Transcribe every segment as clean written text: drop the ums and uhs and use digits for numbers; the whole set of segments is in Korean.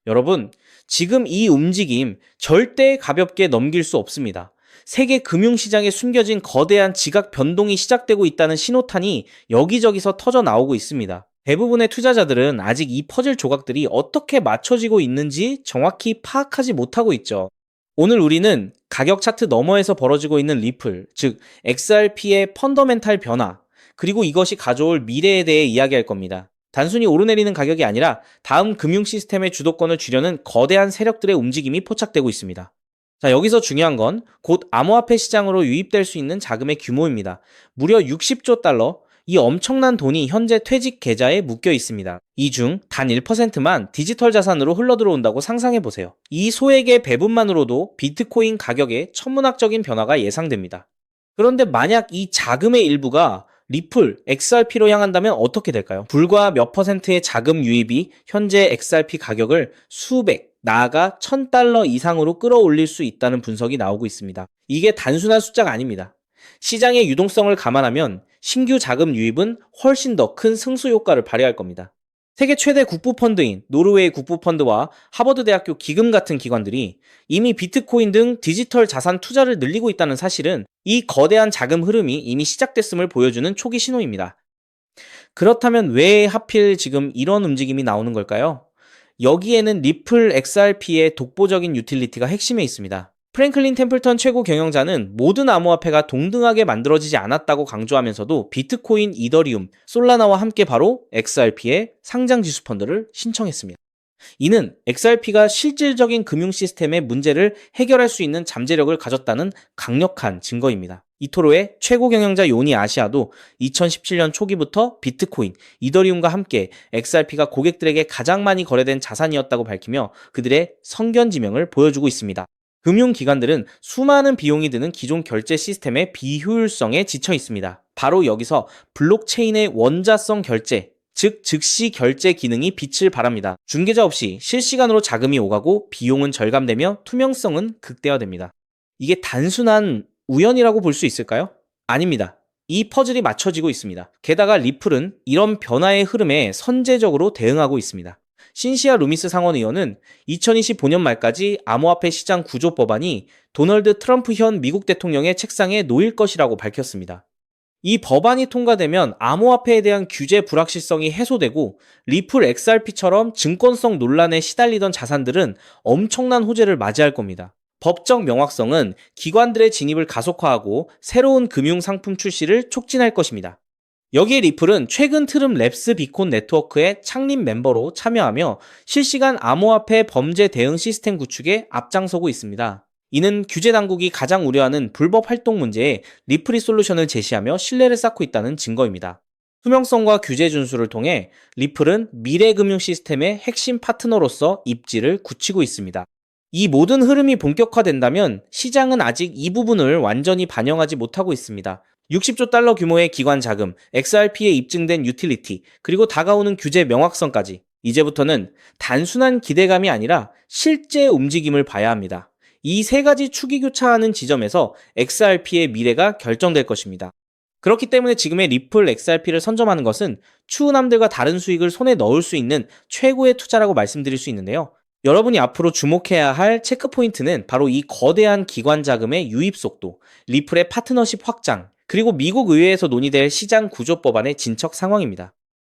여러분, 지금 이 움직임 절대 가볍게 넘길 수 없습니다. 세계 금융시장에 숨겨진 거대한 지각 변동이 시작되고 있다는 신호탄이 여기저기서 터져 나오고 있습니다. 대부분의 투자자들은 아직 이 퍼즐 조각들이 어떻게 맞춰지고 있는지 정확히 파악하지 못하고 있죠. 오늘 우리는 가격 차트 너머에서 벌어지고 있는 리플, 즉 XRP의 펀더멘탈 변화, 그리고 이것이 가져올 미래에 대해 이야기할 겁니다. 단순히 오르내리는 가격이 아니라 다음 금융 시스템의 주도권을 쥐려는 거대한 세력들의 움직임이 포착되고 있습니다. 자, 여기서 중요한 건 곧 암호화폐 시장으로 유입될 수 있는 자금의 규모입니다. 무려 60조 달러, 이 엄청난 돈이 현재 퇴직 계좌에 묶여 있습니다. 이 중 단 1%만 디지털 자산으로 흘러들어온다고 상상해보세요. 이 소액의 배분만으로도 비트코인 가격에 천문학적인 변화가 예상됩니다. 그런데 만약 이 자금의 일부가 리플, XRP로 향한다면 어떻게 될까요? 불과 몇 퍼센트의 자금 유입이 현재 XRP 가격을 수백, 나아가 1000달러 이상으로 끌어올릴 수 있다는 분석이 나오고 있습니다. 이게 단순한 숫자가 아닙니다. 시장의 유동성을 감안하면 신규 자금 유입은 훨씬 더 큰 승수 효과를 발휘할 겁니다. 세계 최대 국부펀드인 노르웨이 국부펀드와 하버드대학교 기금 같은 기관들이 이미 비트코인 등 디지털 자산 투자를 늘리고 있다는 사실은 이 거대한 자금 흐름이 이미 시작됐음을 보여주는 초기 신호입니다. 그렇다면 왜 하필 지금 이런 움직임이 나오는 걸까요? 여기에는 리플 XRP의 독보적인 유틸리티가 핵심에 있습니다. 프랭클린 템플턴 최고 경영자는 모든 암호화폐가 동등하게 만들어지지 않았다고 강조하면서도 비트코인, 이더리움, 솔라나와 함께 바로 XRP의 상장 지수 펀드를 신청했습니다. 이는 XRP가 실질적인 금융 시스템의 문제를 해결할 수 있는 잠재력을 가졌다는 강력한 증거입니다. 이토로의 최고 경영자 요니 아시아도 2017년 초기부터 비트코인, 이더리움과 함께 XRP가 고객들에게 가장 많이 거래된 자산이었다고 밝히며 그들의 성견지명을 보여주고 있습니다. 금융기관들은 수많은 비용이 드는 기존 결제 시스템의 비효율성에 지쳐 있습니다. 바로 여기서 블록체인의 원자성 결제, 즉 즉시 결제 기능이 빛을 발합니다. 중개자 없이 실시간으로 자금이 오가고 비용은 절감되며 투명성은 극대화됩니다. 이게 단순한 우연이라고 볼 수 있을까요? 아닙니다. 이 퍼즐이 맞춰지고 있습니다. 게다가 리플은 이런 변화의 흐름에 선제적으로 대응하고 있습니다. 신시아 루미스 상원의원은 2025년 말까지 암호화폐 시장 구조 법안이 도널드 트럼프 현 미국 대통령의 책상에 놓일 것이라고 밝혔습니다. 이 법안이 통과되면 암호화폐에 대한 규제 불확실성이 해소되고 리플 XRP처럼 증권성 논란에 시달리던 자산들은 엄청난 호재를 맞이할 겁니다. 법적 명확성은 기관들의 진입을 가속화하고 새로운 금융 상품 출시를 촉진할 것입니다. 여기에 리플은 최근 트름 랩스 비콘 네트워크의 창립 멤버로 참여하며 실시간 암호화폐 범죄 대응 시스템 구축에 앞장서고 있습니다. 이는 규제 당국이 가장 우려하는 불법 활동 문제에 리플이 솔루션을 제시하며 신뢰를 쌓고 있다는 증거입니다. 투명성과 규제 준수를 통해 리플은 미래 금융 시스템의 핵심 파트너로서 입지를 굳히고 있습니다. 이 모든 흐름이 본격화된다면 시장은 아직 이 부분을 완전히 반영하지 못하고 있습니다. 60조 달러 규모의 기관 자금, XRP에 입증된 유틸리티, 그리고 다가오는 규제 명확성까지 이제부터는 단순한 기대감이 아니라 실제 움직임을 봐야 합니다. 이 세 가지 축이 교차하는 지점에서 XRP의 미래가 결정될 것입니다. 그렇기 때문에 지금의 리플 XRP를 선점하는 것은 추후 남들과 다른 수익을 손에 넣을 수 있는 최고의 투자라고 말씀드릴 수 있는데요. 여러분이 앞으로 주목해야 할 체크포인트는 바로 이 거대한 기관 자금의 유입 속도, 리플의 파트너십 확장, 그리고 미국 의회에서 논의될 시장 구조 법안의 진척 상황입니다.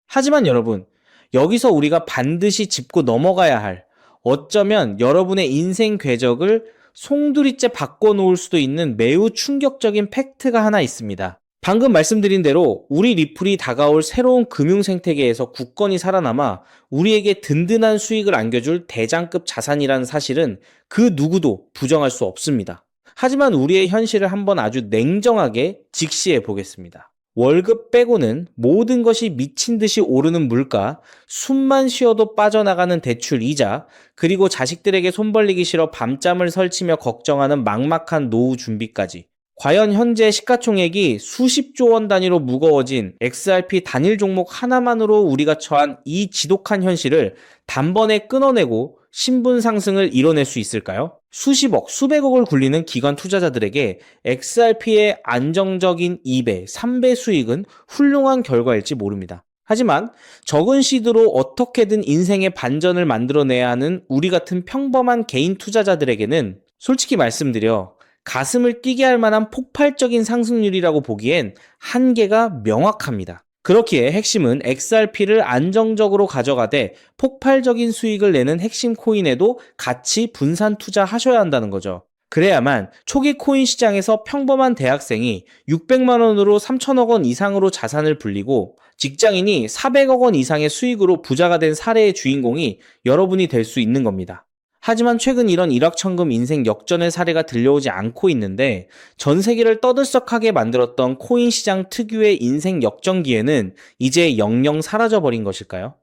하지만 여러분, 여기서 우리가 반드시 짚고 넘어가야 할, 어쩌면 여러분의 인생 궤적을 송두리째 바꿔놓을 수도 있는 매우 충격적인 팩트가 하나 있습니다. 방금 말씀드린 대로 우리 리플이 다가올 새로운 금융 생태계에서 굳건히 살아남아 우리에게 든든한 수익을 안겨줄 대장급 자산이라는 사실은 그 누구도 부정할 수 없습니다. 하지만 우리의 현실을 한번 아주 냉정하게 직시해 보겠습니다. 월급 빼고는 모든 것이 미친 듯이 오르는 물가, 숨만 쉬어도 빠져나가는 대출 이자, 그리고 자식들에게 손 벌리기 싫어 밤잠을 설치며 걱정하는 막막한 노후 준비까지. 과연 현재 시가총액이 수십조 원 단위로 무거워진 XRP 단일 종목 하나만으로 우리가 처한 이 지독한 현실을 단번에 끊어내고 신분 상승을 이뤄낼 수 있을까요? 수십억, 수백억을 굴리는 기관 투자자들에게 XRP의 안정적인 2배, 3배 수익은 훌륭한 결과일지 모릅니다. 하지만 적은 시드로 어떻게든 인생의 반전을 만들어내야 하는 우리 같은 평범한 개인 투자자들에게는 솔직히 말씀드려 가슴을 뛰게 할 만한 폭발적인 상승률이라고 보기엔 한계가 명확합니다. 그렇기에 핵심은 XRP를 안정적으로 가져가되 폭발적인 수익을 내는 핵심 코인에도 같이 분산 투자하셔야 한다는 거죠. 그래야만 초기 코인 시장에서 평범한 대학생이 600만 원으로 3천억 원 이상으로 자산을 불리고 직장인이 400억 원 이상의 수익으로 부자가 된 사례의 주인공이 여러분이 될 수 있는 겁니다. 하지만 최근 이런 일확천금 인생 역전의 사례가 들려오지 않고 있는데 전 세계를 떠들썩하게 만들었던 코인 시장 특유의 인생 역전 기회는 이제 영영 사라져버린 것일까요?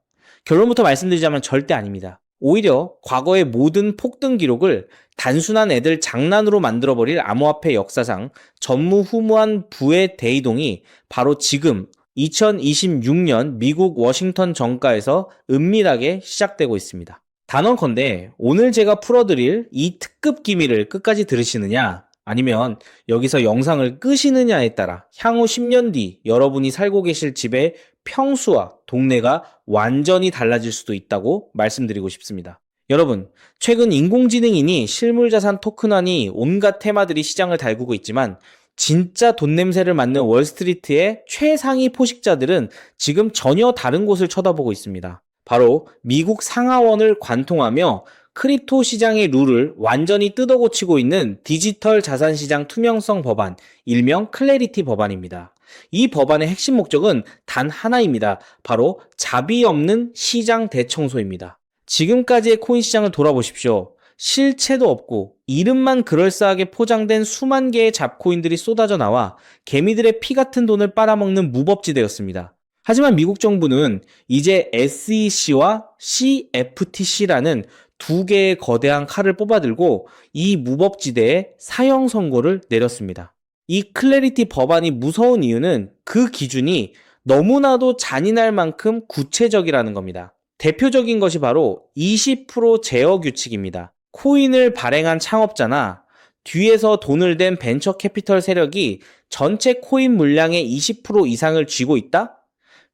결론부터 말씀드리자면 절대 아닙니다. 오히려 과거의 모든 폭등 기록을 단순한 애들 장난으로 만들어버릴 암호화폐 역사상 전무후무한 부의 대이동이 바로 지금 2026년 미국 워싱턴 정가에서 은밀하게 시작되고 있습니다. 단언컨대 오늘 제가 풀어드릴 이 특급 기밀을 끝까지 들으시느냐 아니면 여기서 영상을 끄시느냐에 따라 향후 10년 뒤 여러분이 살고 계실 집의 평수와 동네가 완전히 달라질 수도 있다고 말씀드리고 싶습니다. 여러분, 최근 인공지능이니 실물자산 토큰화니 온갖 테마들이 시장을 달구고 있지만 진짜 돈 냄새를 맡는 월스트리트의 최상위 포식자들은 지금 전혀 다른 곳을 쳐다보고 있습니다. 바로 미국 상하원을 관통하며 크립토 시장의 룰을 완전히 뜯어고치고 있는 디지털 자산시장 투명성 법안, 일명 클래리티 법안입니다. 이 법안의 핵심 목적은 단 하나입니다. 바로 자비 없는 시장 대청소입니다. 지금까지의 코인 시장을 돌아보십시오. 실체도 없고 이름만 그럴싸하게 포장된 수만 개의 잡코인들이 쏟아져 나와 개미들의 피 같은 돈을 빨아먹는 무법지대였습니다. 하지만 미국 정부는 이제 SEC와 CFTC라는 두 개의 거대한 칼을 뽑아들고 이 무법지대에 사형 선고를 내렸습니다. 이 클래리티 법안이 무서운 이유는 그 기준이 너무나도 잔인할 만큼 구체적이라는 겁니다. 대표적인 것이 바로 20% 제어 규칙입니다. 코인을 발행한 창업자나 뒤에서 돈을 댄 벤처 캐피털 세력이 전체 코인 물량의 20% 이상을 쥐고 있다?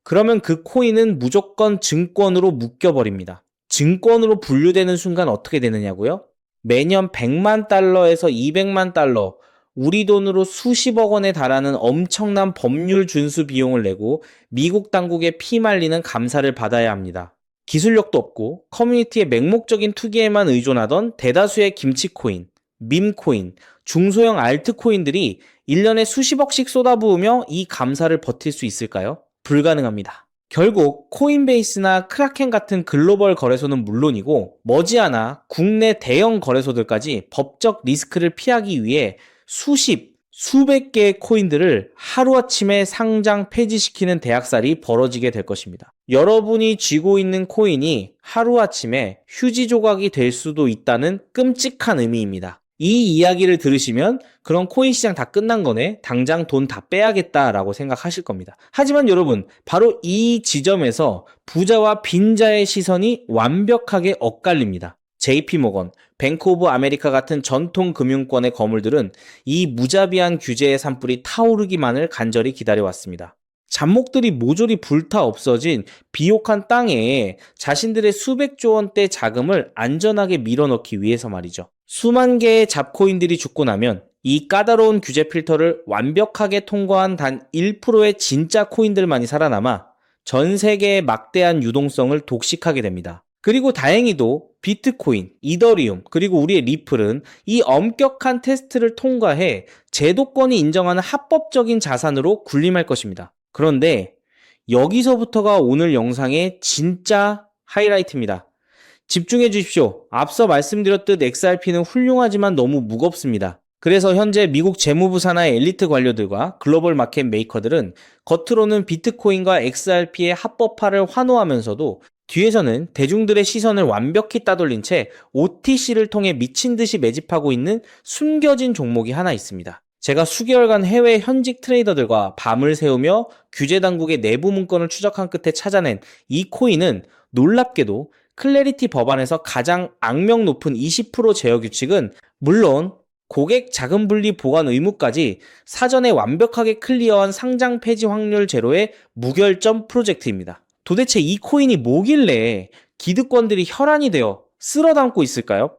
그러면 그 코인은 무조건 증권으로 묶여버립니다. 증권으로 분류되는 순간 어떻게 되느냐고요? 매년 100만 달러에서 200만 달러, 우리 돈으로 수십억 원에 달하는 엄청난 법률 준수 비용을 내고 미국 당국에 피말리는 감사를 받아야 합니다. 기술력도 없고 커뮤니티의 맹목적인 투기에만 의존하던 대다수의 김치코인, 밈코인, 중소형 알트코인들이 1년에 수십억씩 쏟아부으며 이 감사를 버틸 수 있을까요? 불가능합니다. 결국 코인베이스나 크라켄 같은 글로벌 거래소는 물론이고 머지않아 국내 대형 거래소들까지 법적 리스크를 피하기 위해 수백 개의 코인들을 하루아침에 상장 폐지시키는 대학살이 벌어지게 될 것입니다. 여러분이 쥐고 있는 코인이 하루아침에 휴지 조각이 될 수도 있다는 끔찍한 의미입니다. 이 이야기를 들으시면 그런 코인 시장 다 끝난 거네, 당장 돈 다 빼야겠다라고 생각하실 겁니다. 하지만 여러분, 바로 이 지점에서 부자와 빈자의 시선이 완벽하게 엇갈립니다. JP모건, 뱅크 오브 아메리카 같은 전통 금융권의 거물들은 이 무자비한 규제의 산불이 타오르기만을 간절히 기다려왔습니다. 잡목들이 모조리 불타 없어진 비옥한 땅에 자신들의 수백조 원대 자금을 안전하게 밀어넣기 위해서 말이죠. 수만 개의 잡코인들이 죽고 나면 이 까다로운 규제 필터를 완벽하게 통과한 단 1%의 진짜 코인들만이 살아남아 전 세계의 막대한 유동성을 독식하게 됩니다. 그리고 다행히도 비트코인, 이더리움, 그리고 우리의 리플은 이 엄격한 테스트를 통과해 제도권이 인정하는 합법적인 자산으로 군림할 것입니다. 그런데 여기서부터가 오늘 영상의 진짜 하이라이트입니다. 집중해 주십시오. 앞서 말씀드렸듯 XRP는 훌륭하지만 너무 무겁습니다. 그래서 현재 미국 재무부 산하의 엘리트 관료들과 글로벌 마켓 메이커들은 겉으로는 비트코인과 XRP의 합법화를 환호하면서도 뒤에서는 대중들의 시선을 완벽히 따돌린 채 OTC를 통해 미친 듯이 매집하고 있는 숨겨진 종목이 하나 있습니다. 제가 수개월간 해외 현직 트레이더들과 밤을 새우며 규제 당국의 내부 문건을 추적한 끝에 찾아낸 이 코인은 놀랍게도 클래리티 법안에서 가장 악명 높은 20% 제어 규칙은 물론 고객 자금 분리 보관 의무까지 사전에 완벽하게 클리어한 상장 폐지 확률 제로의 무결점 프로젝트입니다. 도대체 이 코인이 뭐길래 기득권들이 혈안이 되어 쓸어담고 있을까요?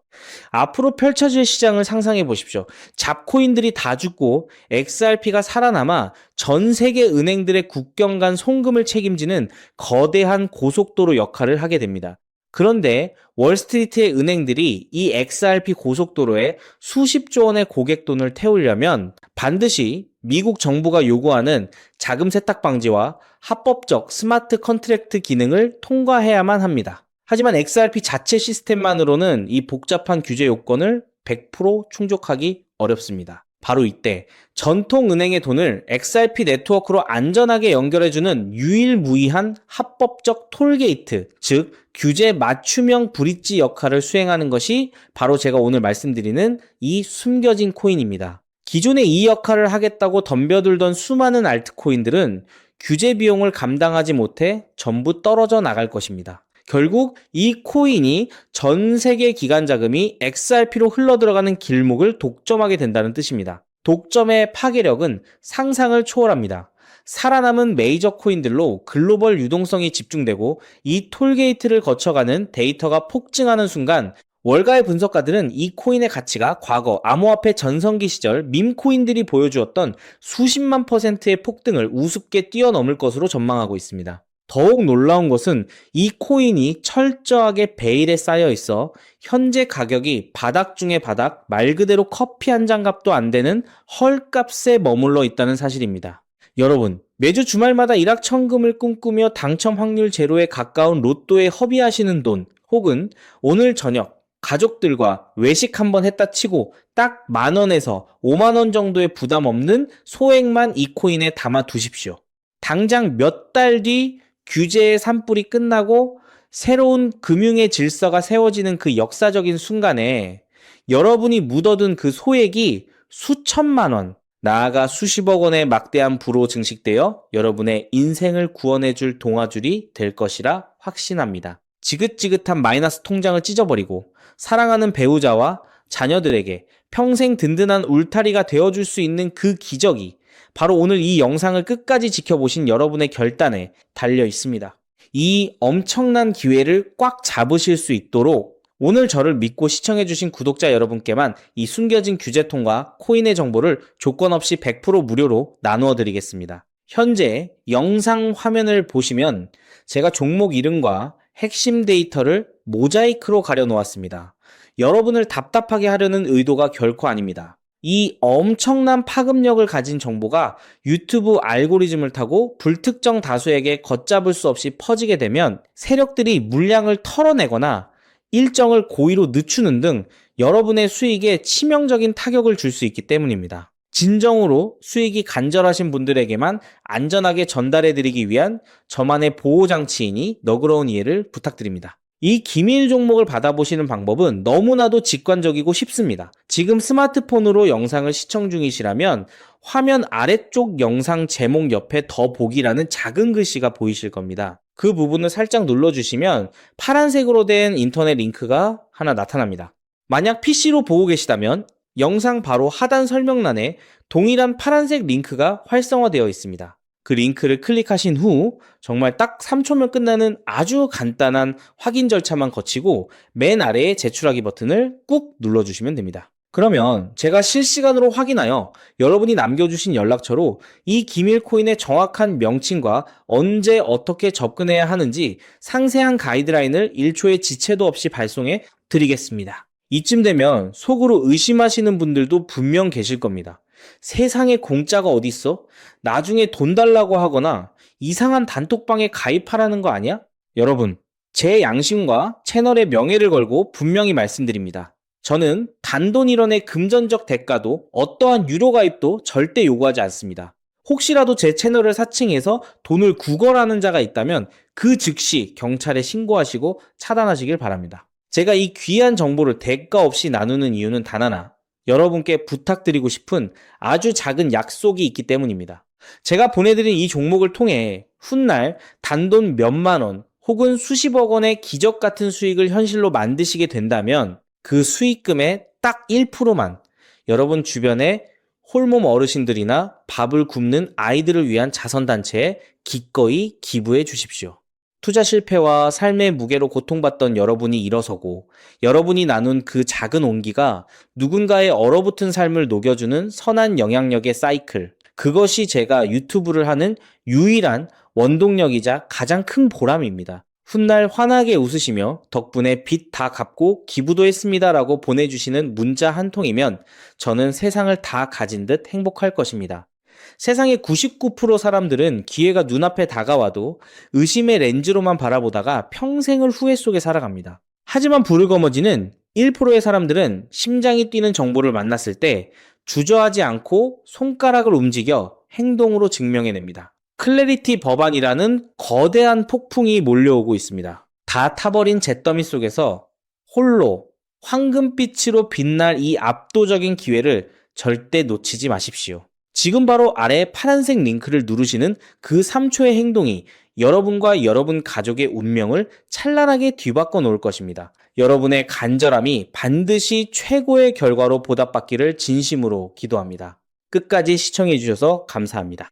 앞으로 펼쳐질 시장을 상상해 보십시오. 잡코인들이 다 죽고 XRP가 살아남아 전 세계 은행들의 국경 간 송금을 책임지는 거대한 고속도로 역할을 하게 됩니다. 그런데 월스트리트의 은행들이 이 XRP 고속도로에 수십조 원의 고객돈을 태우려면 반드시 미국 정부가 요구하는 자금 세탁 방지와 합법적 스마트 컨트랙트 기능을 통과해야만 합니다. 하지만 XRP 자체 시스템만으로는 이 복잡한 규제 요건을 100% 충족하기 어렵습니다. 바로 이때 전통은행의 돈을 XRP 네트워크로 안전하게 연결해주는 유일무이한 합법적 톨게이트, 즉 규제 맞춤형 브릿지 역할을 수행하는 것이 바로 제가 오늘 말씀드리는 이 숨겨진 코인입니다. 기존에 이 역할을 하겠다고 덤벼들던 수많은 알트코인들은 규제 비용을 감당하지 못해 전부 떨어져 나갈 것입니다. 결국 이 코인이 전 세계 기관 자금이 XRP로 흘러들어가는 길목을 독점하게 된다는 뜻입니다. 독점의 파괴력은 상상을 초월합니다. 살아남은 메이저 코인들로 글로벌 유동성이 집중되고 이 톨게이트를 거쳐가는 데이터가 폭증하는 순간 월가의 분석가들은 이 코인의 가치가 과거 암호화폐 전성기 시절 밈코인들이 보여주었던 수십만 %의 폭등을 우습게 뛰어넘을 것으로 전망하고 있습니다. 더욱 놀라운 것은 이 코인이 철저하게 베일에 쌓여 있어 현재 가격이 바닥 중의 바닥, 말 그대로 커피 한 잔 값도 안 되는 헐값에 머물러 있다는 사실입니다. 여러분, 매주 주말마다 일확천금을 꿈꾸며 당첨 확률 제로에 가까운 로또에 허비하시는 돈, 혹은 오늘 저녁 가족들과 외식 한번 했다 치고 딱 10,000원에서 50,000원 정도의 부담 없는 소액만 이 코인에 담아 두십시오. 당장 몇 달 뒤 규제의 산불이 끝나고 새로운 금융의 질서가 세워지는 그 역사적인 순간에 여러분이 묻어둔 그 소액이 수천만 원, 나아가 수십억 원의 막대한 부로 증식되어 여러분의 인생을 구원해줄 동아줄이 될 것이라 확신합니다. 지긋지긋한 마이너스 통장을 찢어버리고 사랑하는 배우자와 자녀들에게 평생 든든한 울타리가 되어줄 수 있는 그 기적이 바로 오늘 이 영상을 끝까지 지켜보신 여러분의 결단에 달려 있습니다. 이 엄청난 기회를 꽉 잡으실 수 있도록 오늘 저를 믿고 시청해주신 구독자 여러분께만 이 숨겨진 규제통과 코인의 정보를 조건 없이 100% 무료로 나누어 드리겠습니다. 현재 영상 화면을 보시면 제가 종목 이름과 핵심 데이터를 모자이크로 가려 놓았습니다. 여러분을 답답하게 하려는 의도가 결코 아닙니다. 이 엄청난 파급력을 가진 정보가 유튜브 알고리즘을 타고 불특정 다수에게 걷잡을 수 없이 퍼지게 되면 세력들이 물량을 털어내거나 일정을 고의로 늦추는 등 여러분의 수익에 치명적인 타격을 줄 수 있기 때문입니다. 진정으로 수익이 간절하신 분들에게만 안전하게 전달해드리기 위한 저만의 보호장치이니 너그러운 이해를 부탁드립니다. 이 기밀 종목을 받아보시는 방법은 너무나도 직관적이고 쉽습니다. 지금 스마트폰으로 영상을 시청 중이시라면 화면 아래쪽 영상 제목 옆에 더 보기라는 작은 글씨가 보이실 겁니다. 그 부분을 살짝 눌러주시면 파란색으로 된 인터넷 링크가 하나 나타납니다. 만약 PC로 보고 계시다면 영상 바로 하단 설명란에 동일한 파란색 링크가 활성화되어 있습니다. 그 링크를 클릭하신 후 정말 딱 3초면 끝나는 아주 간단한 확인 절차만 거치고 맨 아래에 제출하기 버튼을 꾹 눌러주시면 됩니다. 그러면 제가 실시간으로 확인하여 여러분이 남겨주신 연락처로 이 기밀 코인의 정확한 명칭과 언제 어떻게 접근해야 하는지 상세한 가이드라인을 1초의 지체도 없이 발송해 드리겠습니다. 이쯤 되면 속으로 의심하시는 분들도 분명 계실 겁니다. 세상에 공짜가 어딨어? 나중에 돈 달라고 하거나 이상한 단톡방에 가입하라는 거 아니야? 여러분, 제 양심과 채널의 명예를 걸고 분명히 말씀드립니다. 저는 단돈 1원의 금전적 대가도 어떠한 유료 가입도 절대 요구하지 않습니다. 혹시라도 제 채널을 사칭해서 돈을 구걸하는 자가 있다면 그 즉시 경찰에 신고하시고 차단하시길 바랍니다. 제가 이 귀한 정보를 대가 없이 나누는 이유는 단 하나, 여러분께 부탁드리고 싶은 아주 작은 약속이 있기 때문입니다. 제가 보내드린 이 종목을 통해 훗날 단돈 몇만 원 혹은 수십억 원의 기적 같은 수익을 현실로 만드시게 된다면 그 수익금의 딱 1%만 여러분 주변에 홀몸 어르신들이나 밥을 굶는 아이들을 위한 자선단체에 기꺼이 기부해 주십시오. 투자 실패와 삶의 무게로 고통받던 여러분이 일어서고 여러분이 나눈 그 작은 온기가 누군가의 얼어붙은 삶을 녹여주는 선한 영향력의 사이클. 그것이 제가 유튜브를 하는 유일한 원동력이자 가장 큰 보람입니다. 훗날 환하게 웃으시며 덕분에 빚 다 갚고 기부도 했습니다라고 보내주시는 문자 한 통이면 저는 세상을 다 가진 듯 행복할 것입니다. 세상의 99% 사람들은 기회가 눈앞에 다가와도 의심의 렌즈로만 바라보다가 평생을 후회 속에 살아갑니다. 하지만 부르거머지는 1%의 사람들은 심장이 뛰는 정보를 만났을 때 주저하지 않고 손가락을 움직여 행동으로 증명해냅니다. 클래리티 법안이라는 거대한 폭풍이 몰려오고 있습니다. 다 타버린 잿더미 속에서 홀로 황금빛으로 빛날 이 압도적인 기회를 절대 놓치지 마십시오. 지금 바로 아래 파란색 링크를 누르시는 그 3초의 행동이 여러분과 여러분 가족의 운명을 찬란하게 뒤바꿔 놓을 것입니다. 여러분의 간절함이 반드시 최고의 결과로 보답받기를 진심으로 기도합니다. 끝까지 시청해 주셔서 감사합니다.